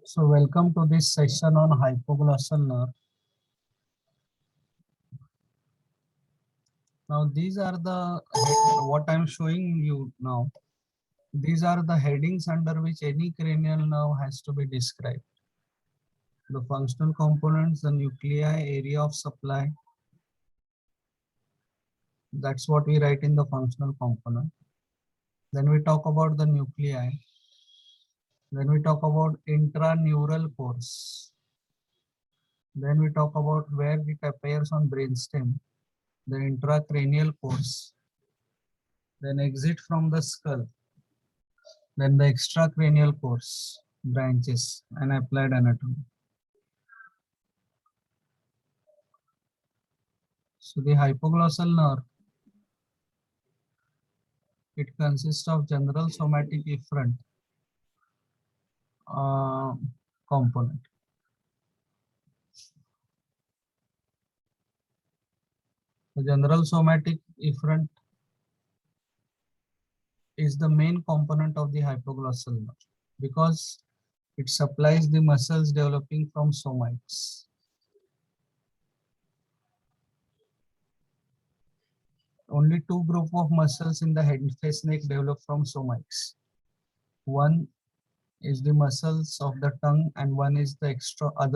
So welcome to this session on hypoglossal nerve. Now these are the what I'm showing you now. These are the headings under which any cranial nerve has to be described. The functional components, the nuclei, area of supply. That's what we write in the functional component. Then we talk about the nuclei. Then we talk about intraneural course. Then we talk about where it appears on brainstem, the intracranial course. Then exit from the skull. Then the extracranial course, branches, and applied anatomy. So the hypoglossal nerve, it consists of general somatic efferent component. The general somatic efferent is the main component of the hypoglossal nerve because it supplies the muscles developing from somites. Only two groups of muscles in the head, face, neck develop from somites. One is the muscles of the tongue and other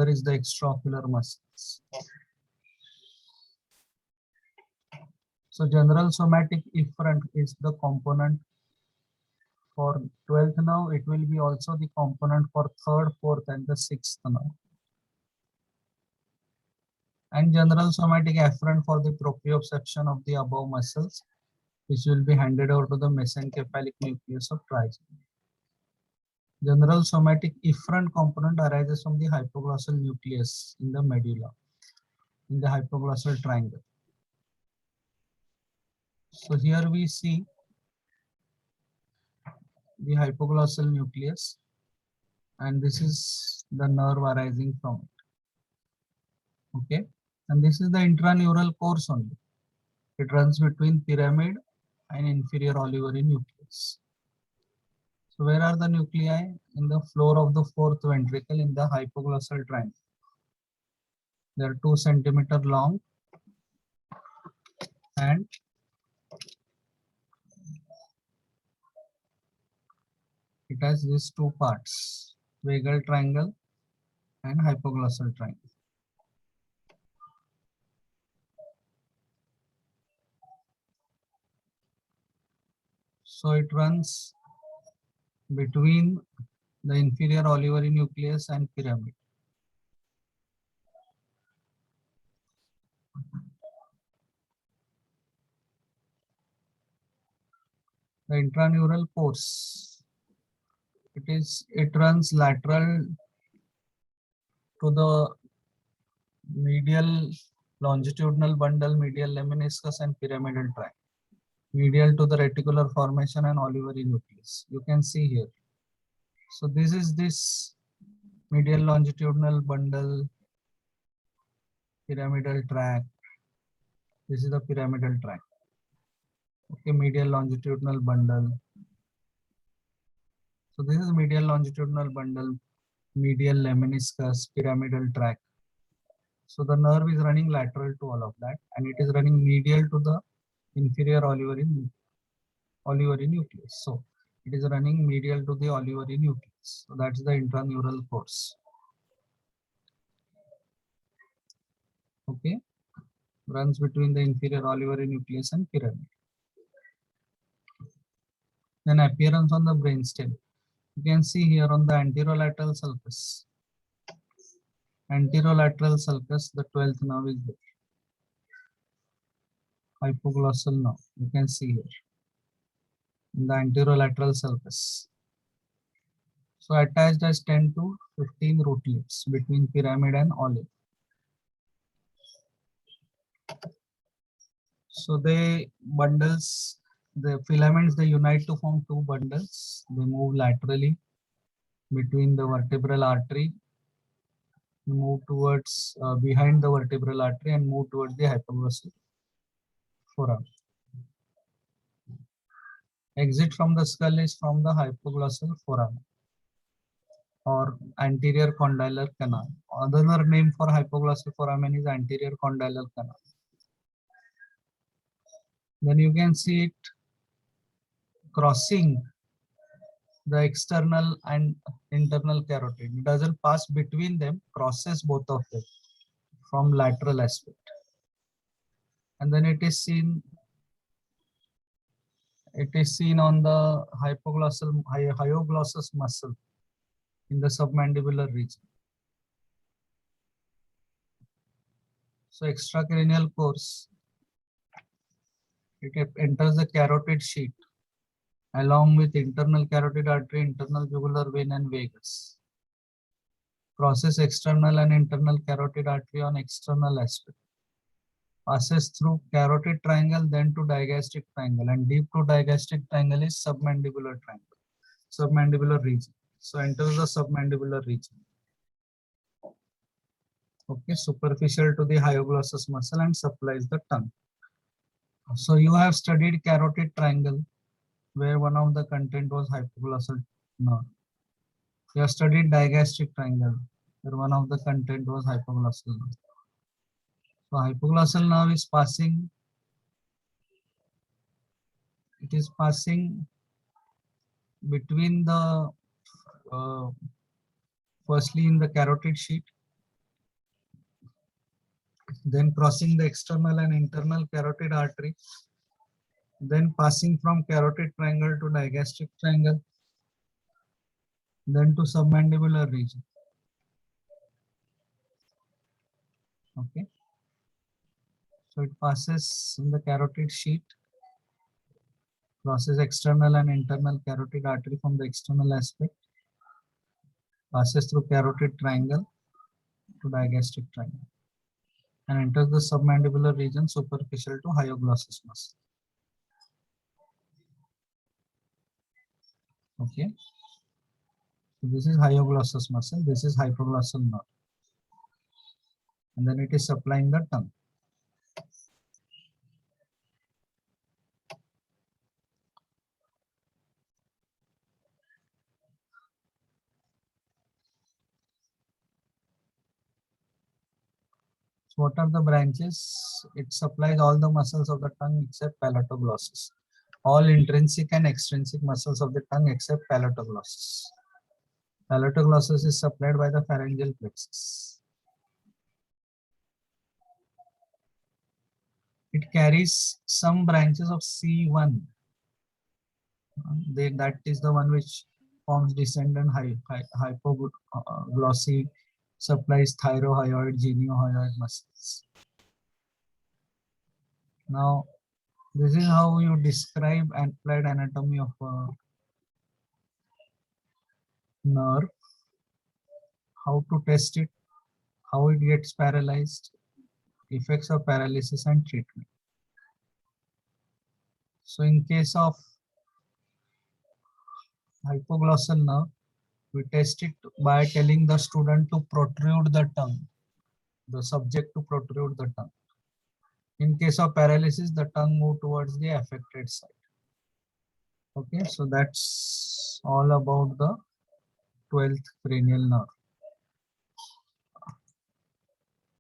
is the extraocular muscles. So general somatic efferent is the component for 12th nerve. It will be also the component for 3rd, 4th and the 6th nerve. And general somatic efferent for the proprioception of the above muscles, which will be handed over to the mesencephalic nucleus of trigeminal. General somatic efferent component arises from the hypoglossal nucleus in the medulla, in the hypoglossal triangle. So here we see the hypoglossal nucleus, and this is the nerve arising from it. Okay, and this is the intraneural course only. It runs between pyramid and inferior olivary nucleus. So where are the nuclei? In the floor of the 4th ventricle in the hypoglossal triangle. They are 2 centimeter long and it has these two parts, vagal triangle and hypoglossal triangle. So it runs between the inferior olivary nucleus and pyramid. The intraneural course, it runs lateral to the medial longitudinal bundle, medial lemniscus and pyramidal tract, medial to the reticular formation and olivary nucleus. You can see here. So this is this medial longitudinal bundle, pyramidal tract. This is the pyramidal tract. Okay, medial longitudinal bundle. So this is medial longitudinal bundle, medial lemniscus, pyramidal tract. So the nerve is running lateral to all of that, and it is running medial to the inferior olivary nucleus. So it is running medial to the olivary nucleus. So that's the intraneural course. Okay, runs between the inferior olivary nucleus and pyramid. Then appearance on the brainstem. You can see here on the anterolateral sulcus. Anterolateral sulcus, the 12th nerve is there. Hypoglossal nerve, you can see here in the anterolateral sulcus. So attached as 10 to 15 rootlets between pyramid and olive. So the filaments, they unite to form two bundles. They move laterally between the vertebral artery, move towards behind the vertebral artery and move towards the hypoglossal foramen. Exit from the skull is from the hypoglossal foramen. or anterior condylar canal. Another name for hypoglossal foramen is anterior condylar canal. Then you can see it crossing the external and internal carotid. It doesn't pass between them, crosses both of them from lateral aspect. And then it is seen on the hyoglossus muscle in the submandibular region. So extracranial course, it enters the carotid sheath along with internal carotid artery, internal jugular vein and vagus. Crosses external and internal carotid artery on external aspect. Passes through carotid triangle, then to digastric triangle, and deep to digastric triangle is submandibular triangle, submandibular region. So enters the submandibular region. Okay, superficial to the hyoglossus muscle and supplies the tongue. So you have studied carotid triangle, where one of the content was hypoglossal nerve. You have studied digastric triangle, where one of the content was hypoglossal nerve. So hypoglossal nerve is passing, it is passing between the, firstly in the carotid sheath, then crossing the external and internal carotid artery, then passing from carotid triangle to digastric triangle, then to submandibular region. Okay. So it passes in the carotid sheath, crosses external and internal carotid artery from the external aspect, passes through carotid triangle to digastric triangle, and enters the submandibular region superficial to hyoglossus muscle. Okay. So this is hyoglossus muscle, this is hypoglossal nerve. And then it is supplying the tongue. So what are the branches? It supplies all the muscles of the tongue except palatoglossus. All intrinsic and extrinsic muscles of the tongue except palatoglossus. Palatoglossus is supplied by the pharyngeal plexus. It carries some branches of C1. That is the one which forms descendant hypoglossy, supplies thyrohyoid, geniohyoid muscles. Now, this is how you describe applied anatomy of a nerve, how to test it, how it gets paralyzed, effects of paralysis and treatment. So in case of hypoglossal nerve, we test it by telling the student to protrude the tongue, the subject to protrude the tongue. In case of paralysis, the tongue move towards the affected side. Okay, so that's all about the 12th cranial nerve.